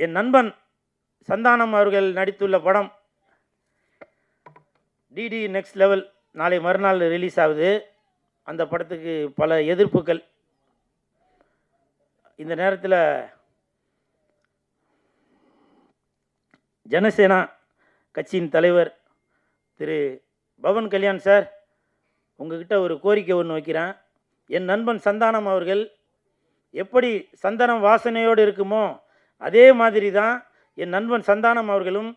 என் நண்பன் சந்தானம் அவர்கள் நடித்துள்ள படம் டிடி நெக்ஸ்ட் லெவல் நாளை மறுநாள் ரிலீஸ் ஆகுது. அந்த படத்துக்கு பல எதிர்ப்புகள். இந்த நேரத்தில் ஜனசேனா கட்சியின் தலைவர் திரு பவன் கல்யாண் சார், உங்ககிட்ட ஒரு கோரிக்கை ஒன்று வைக்கிறேன். என் நண்பன் சந்தானம் அவர்கள் எப்படி சந்தனம் வாசனையோடு இருக்குமோ அதே மாதிரி தான் என் நண்பன் சந்தானம் அவர்களும்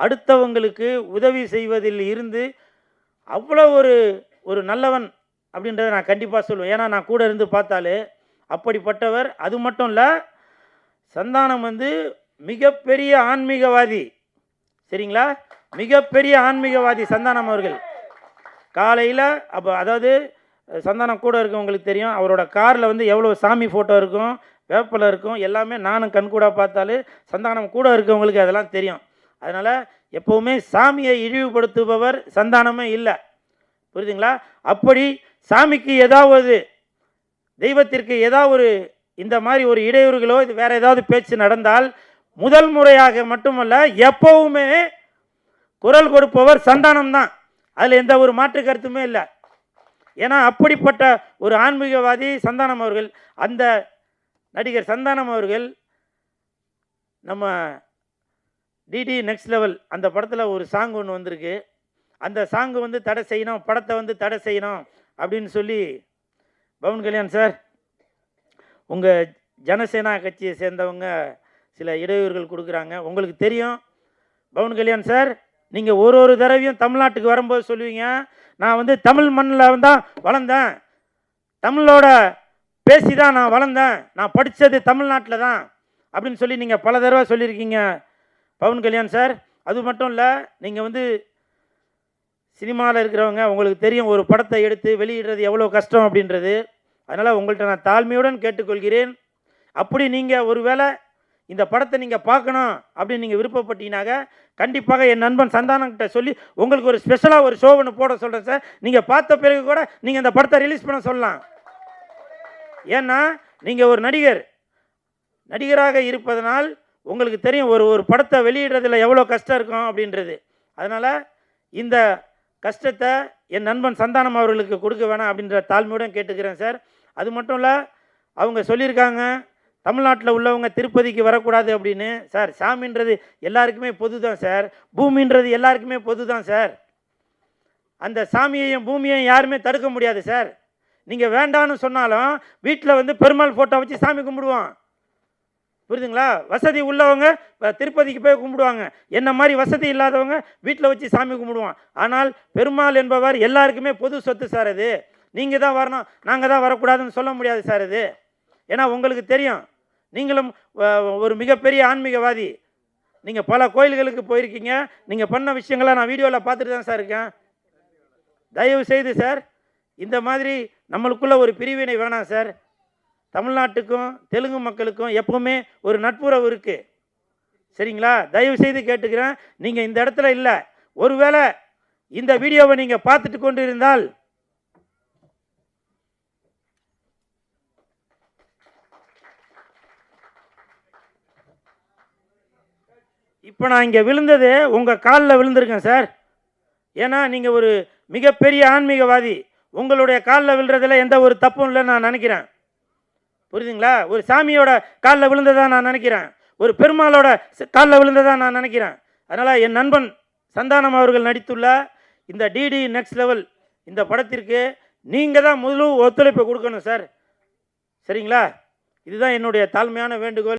அடுத்தவங்களுக்கு உதவி செய்வதில் இருந்து அவ்வளோ ஒரு நல்லவன் அப்படின்றத நான் கண்டிப்பாக சொல்லுவேன். ஏன்னா நான் கூட இருந்து பார்த்தாலே அப்படிப்பட்டவர். அது மட்டும் இல்லை, சந்தானம் மிகப்பெரிய ஆன்மீகவாதி. சரிங்களா? மிகப்பெரிய ஆன்மீகவாதி சந்தானம் அவர்கள். காலையில் அதாவது சந்தானம் கூட இருக்கவங்களுக்கு தெரியும், அவரோட காரில் எவ்வளோ சாமி ஃபோட்டோ இருக்கும், வேப்பில் இருக்கும், எல்லாமே நானும் கண்கூட பார்த்தாலே சந்தானம் கூட இருக்கவங்களுக்கு அதெல்லாம் தெரியும். அதனால் எப்போவுமே சாமியை இழிவுபடுத்துபவர் சந்தானமே இல்லை. புரியுதுங்களா? அப்படி சாமிக்கு ஏதாவது தெய்வத்திற்கு ஏதாவது இந்த மாதிரி ஒரு இடையூறுகளோ இது வேறு ஏதாவது பேச்சு நடந்தால் முதல் முறையாக மட்டுமல்ல எப்போவுமே குரல் கொடுப்பவர் சந்தானம் தான். அதில் எந்த ஒரு மாற்று கருத்துமே இல்லை. ஏன்னா அப்படிப்பட்ட ஒரு ஆன்மீகவாதி சந்தானம் அவர்கள். அந்த நடிகர் சந்தானம் அவர்கள் நம்ம டிடி நெக்ஸ்ட் லெவல் அந்த படத்தில் ஒரு சாங் ஒன்று வந்திருக்கு. அந்த சாங்கு தடை செய்யணும், படத்தை தடை செய்யணும் அப்படின்னு சொல்லி பவன் கல்யாண் சார், உங்கள் ஜனசேனா கட்சியை சேர்ந்தவங்க சில இடையூறுகள் கொடுக்குறாங்க. உங்களுக்கு தெரியும் பவன் கல்யாண் சார், நீங்கள் ஒரு தடவையும் தமிழ்நாட்டுக்கு வரும்போது சொல்லுவீங்க, நான் தமிழ் மண்ணில் தான் வளர்ந்தேன், தமிழோட பேசி தான் நான் வளர்ந்தேன், நான் படித்தது தமிழ்நாட்டில் தான் அப்படின்னு சொல்லி நீங்கள் பல தடவை சொல்லியிருக்கீங்க பவன் கல்யாண் சார். அது மட்டும் இல்லை, நீங்கள் சினிமாவில் இருக்கிறவங்க, உங்களுக்கு தெரியும் ஒரு படத்தை எடுத்து வெளியிடுறது எவ்வளோ கஷ்டம் அப்படின்றது. அதனால் உங்கள்கிட்ட நான் தாழ்மையுடன் கேட்டுக்கொள்கிறேன். அப்படி நீங்கள் ஒருவேளை இந்த படத்தை நீங்கள் பார்க்கணும் அப்படின்னு நீங்கள் விருப்பப்பட்டீங்கன்னாக்க கண்டிப்பாக என் நண்பன் சந்தானங்கிட்ட சொல்லி உங்களுக்கு ஒரு ஸ்பெஷலாக ஒரு ஷோ ஒன்று போட சொல்கிறேன் சார். நீங்கள் பார்த்த பிறகு கூட நீங்கள் இந்த படத்தை ரிலீஸ் பண்ண சொல்லலாம். ஏன்னா நீங்கள் ஒரு நடிகராக இருப்பதனால் உங்களுக்கு தெரியும் ஒரு படத்தை வெளியிடுறதுல எவ்வளோ கஷ்டம் இருக்கும் அப்படின்றது. அதனால் இந்த கஷ்டத்தை என் நண்பன் சந்தானம் அவர்களுக்கு கொடுக்க வேணாம் அப்படின்ற தாழ்மையுடன் கேட்டுக்கிறேன் சார். அது மட்டும் இல்லை, அவங்க சொல்லியிருக்காங்க தமிழ்நாட்டில் உள்ளவங்க திருப்பதிக்கு வரக்கூடாது அப்படின்னு. சார், சாமின்றது எல்லாருக்குமே பொது தான் சார், பூமின்றது எல்லாருக்குமே பொது தான் சார். அந்த சாமியையும் பூமியையும் யாருமே தடுக்க முடியாது சார். நீங்கள் வேண்டான்னு சொன்னாலும் வீட்டில் பெருமாள் ஃபோட்டோ வச்சு சாமி கும்பிடுவோம். புரியுதுங்களா? வசதி உள்ளவங்க திருப்பதிக்கு போய் கும்பிடுவாங்க, என்ன மாதிரி வசதி இல்லாதவங்க வீட்டில் வச்சு சாமி கும்பிடுவான். ஆனால் பெருமாள் என்பவர் எல்லாருக்குமே பொது சொத்து சார். அது நீங்கள் தான் வரணும், நாங்கள் தான் வரக்கூடாதுன்னு சொல்ல முடியாது சார். இது ஏன்னா உங்களுக்கு தெரியும், நீங்களும் ஒரு மிகப்பெரிய ஆன்மீகவாதி. நீங்கள் பல கோயில்களுக்கு போயிருக்கீங்க, நீங்கள் பண்ண விஷயங்களை நான் வீடியோவில் பார்த்துட்டு தான் சார் இருக்கேன். தயவு செய்து சார், இந்த மாதிரி நம்மளுக்குள்ள ஒரு பிரிவினை வேணாம் சார். தமிழ்நாட்டுக்கும் தெலுங்கு மக்களுக்கும் எப்பவுமே ஒரு நட்புறவு இருக்குது. சரிங்களா? தயவு செய்து கேட்டுக்கிறேன், நீங்கள் இந்த இடத்துல இல்லை. ஒருவேளை இந்த வீடியோவை நீங்கள் பார்த்துட்டு கொண்டு இருந்தால் இப்போ நான் இங்கே விழுந்தது உங்கள் காலில் விழுந்திருக்கேன் சார். ஏன்னா நீங்கள் ஒரு மிகப்பெரிய ஆன்மீகவாதி, உங்களுடைய காலில் விழுறதுல எந்த ஒரு தப்பும் இல்லைன்னு நான் நினைக்கிறேன். புரியுதுங்களா? ஒரு சாமியோட காலில் விழுந்ததாக நான் நினைக்கிறேன், ஒரு பெருமாளோட காலில் விழுந்ததாக நான் நினைக்கிறேன். அதனால் என் நண்பன் சந்தானம் அவர்கள் நடித்துள்ள இந்த டிடி நெக்ஸ்ட் லெவல் இந்த படத்திற்கு நீங்கள் தான் முழு ஒத்துழைப்பை கொடுக்கணும் சார். சரிங்களா? இதுதான் என்னுடைய தாழ்மையான வேண்டுகோள்.